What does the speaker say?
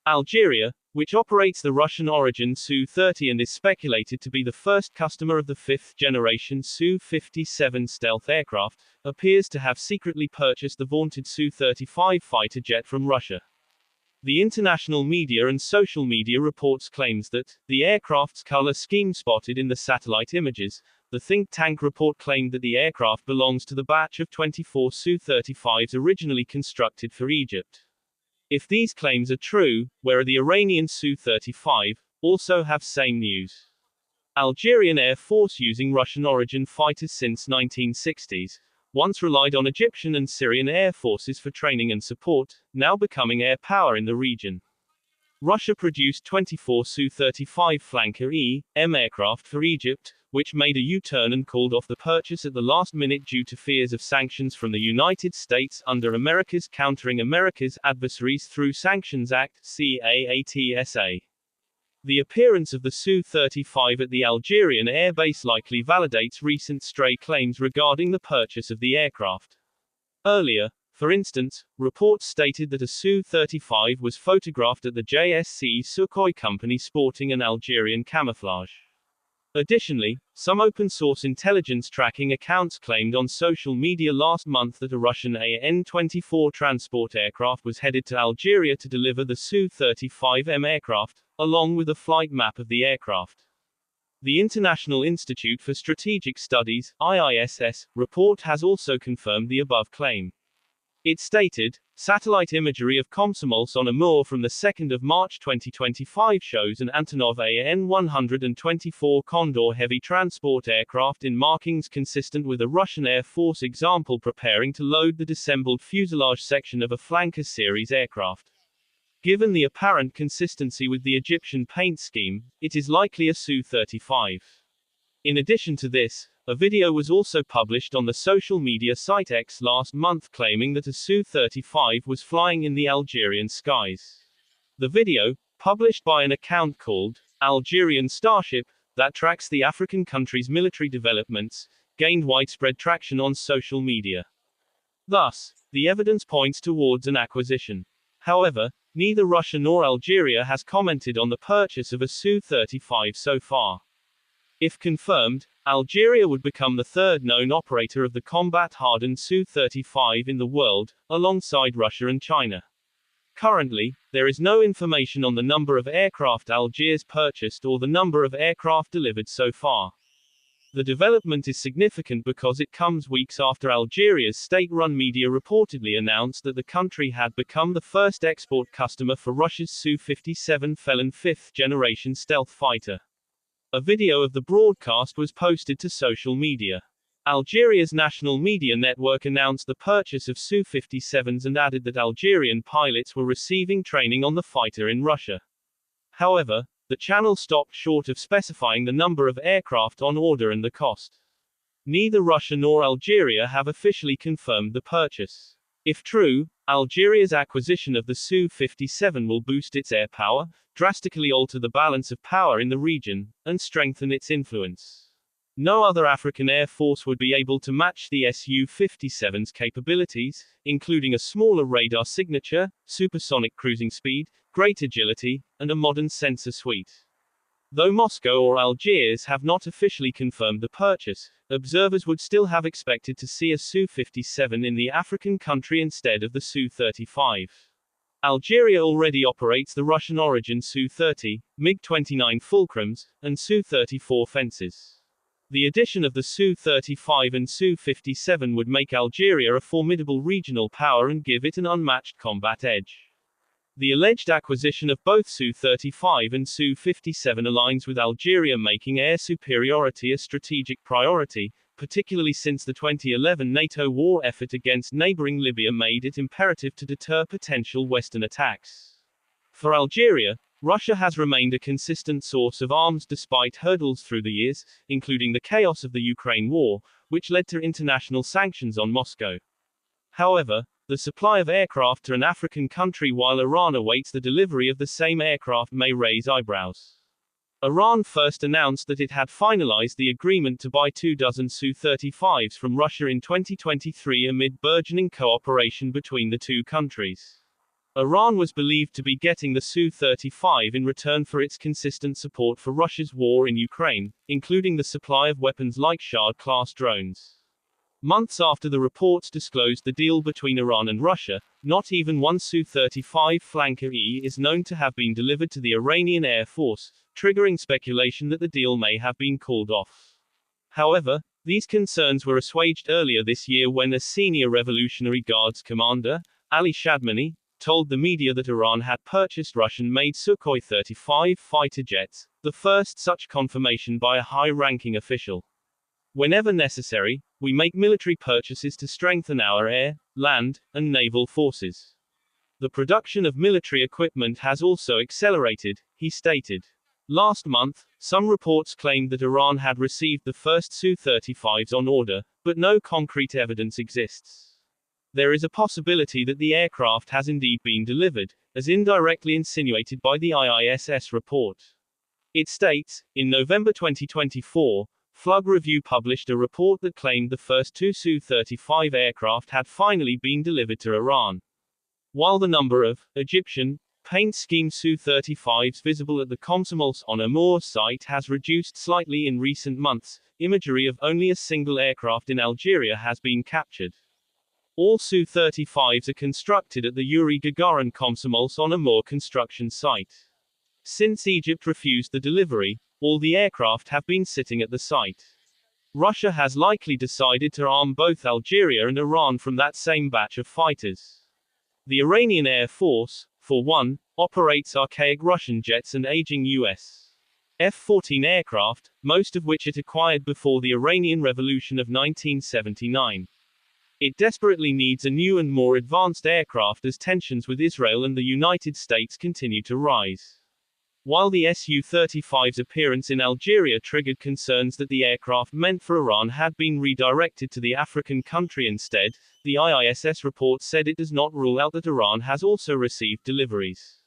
Algeria, which operates the Russian-origin Su-30 and is speculated to be the first customer of the fifth-generation Su-57 stealth aircraft, appears to have secretly purchased the vaunted Su-35 fighter jet from Russia. The international media and social media reports claims that the aircraft's color scheme spotted in the satellite images. The think tank report claimed that the aircraft belongs to the batch of 24 Su-35s originally constructed for Egypt. If these claims are true, where are the Iranian Su-35? Also have same news. Algerian Air Force using Russian-origin fighters since 1960s. Once relied on Egyptian and Syrian air forces for training and support, now becoming air power in the region. Russia produced 24 Su-35 Flanker E-M aircraft for Egypt, which made a U-turn and called off the purchase at the last minute due to fears of sanctions from the United States under America's Countering America's Adversaries Through Sanctions Act, CAATSA. The appearance of the Su-35 at the Algerian air base likely validates recent stray claims regarding the purchase of the aircraft. Earlier, for instance, reports stated that a Su-35 was photographed at the JSC Sukhoi company sporting an Algerian camouflage. Additionally, some open-source intelligence tracking accounts claimed on social media last month that a Russian AN-24 transport aircraft was headed to Algeria to deliver the Su-35M aircraft, along with a flight map of the aircraft. The International Institute for Strategic Studies, IISS, report has also confirmed the above claim. It stated, satellite imagery of Komsomolsk-on-Amur from the 2nd of March 2025 shows an Antonov AN-124 Condor heavy transport aircraft in markings consistent with a Russian Air Force example preparing to load the disassembled fuselage section of a Flanker series aircraft. Given the apparent consistency with the Egyptian paint scheme, it is likely a Su-35. In addition to this, a video was also published on the social media site X last month claiming that a Su-35 was flying in the Algerian skies. The video, published by an account called Algerian Starship, that tracks the African country's military developments, gained widespread traction on social media. Thus, the evidence points towards an acquisition. However, neither Russia nor Algeria has commented on the purchase of a Su-35 so far. If confirmed, Algeria would become the third known operator of the combat-hardened Su-35 in the world, alongside Russia and China. Currently, there is no information on the number of aircraft Algiers purchased or the number of aircraft delivered so far. The development is significant because it comes weeks after Algeria's state-run media reportedly announced that the country had become the first export customer for Russia's Su-57 Felon fifth-generation stealth fighter. A video of the broadcast was posted to social media. Algeria's national media network announced the purchase of Su-57s and added that Algerian pilots were receiving training on the fighter in Russia. However, the channel stopped short of specifying the number of aircraft on order and the cost. Neither Russia nor Algeria have officially confirmed the purchase. If true, Algeria's acquisition of the Su-57 will boost its air power, drastically alter the balance of power in the region, and strengthen its influence. No other African air force would be able to match the Su-57's capabilities, including a smaller radar signature, supersonic cruising speed, great agility, and a modern sensor suite. Though Moscow or Algiers have not officially confirmed the purchase, observers would still have expected to see a Su-57 in the African country instead of the Su-35. Algeria already operates the Russian-origin Su-30, MiG-29 Fulcrums, and Su-34 Fences. The addition of the Su-35 and Su-57 would make Algeria a formidable regional power and give it an unmatched combat edge. The alleged acquisition of both Su-35 and Su-57 aligns with Algeria making air superiority a strategic priority, particularly since the 2011 NATO war effort against neighboring Libya made it imperative to deter potential Western attacks. For Algeria, Russia has remained a consistent source of arms despite hurdles through the years, including the chaos of the Ukraine war, which led to international sanctions on Moscow. However, the supply of aircraft to an African country while Iran awaits the delivery of the same aircraft may raise eyebrows. Iran first announced that it had finalized the agreement to buy 24 Su-35s from Russia in 2023 amid burgeoning cooperation between the two countries. Iran was believed to be getting the Su-35 in return for its consistent support for Russia's war in Ukraine, including the supply of weapons like Shahid-class drones. Months after the reports disclosed the deal between Iran and Russia, not even one Su-35 Flanker E is known to have been delivered to the Iranian Air Force, triggering speculation that the deal may have been called off. However, these concerns were assuaged earlier this year when a senior Revolutionary Guards commander, Ali Shadmani, told the media that Iran had purchased Russian-made Sukhoi 35 fighter jets, the first such confirmation by a high-ranking official. Whenever necessary, we make military purchases to strengthen our air, land, and naval forces. The production of military equipment has also accelerated, he stated. Last month, some reports claimed that Iran had received the first Su-35s on order, but no concrete evidence exists. There is a possibility that the aircraft has indeed been delivered, as indirectly insinuated by the IISS report. It states, in November 2024, Flug Review published a report that claimed the first two Su-35 aircraft had finally been delivered to Iran. While the number of Egyptian paint scheme Su-35s visible at the Komsomolsk on Amur site has reduced slightly in recent months, imagery of only a single aircraft in Algeria has been captured. All Su-35s are constructed at the Yuri Gagarin Komsomolsk on Amur construction site. Since Egypt refused the delivery, all the aircraft have been sitting at the site. Russia has likely decided to arm both Algeria and Iran from that same batch of fighters. The Iranian Air Force, for one, operates archaic Russian jets and aging US F-14 aircraft, most of which it acquired before the Iranian Revolution of 1979. It desperately needs a new and more advanced aircraft as tensions with Israel and the United States continue to rise. While the Su-35's appearance in Algeria triggered concerns that the aircraft meant for Iran had been redirected to the African country instead, the IISS report said it does not rule out that Iran has also received deliveries.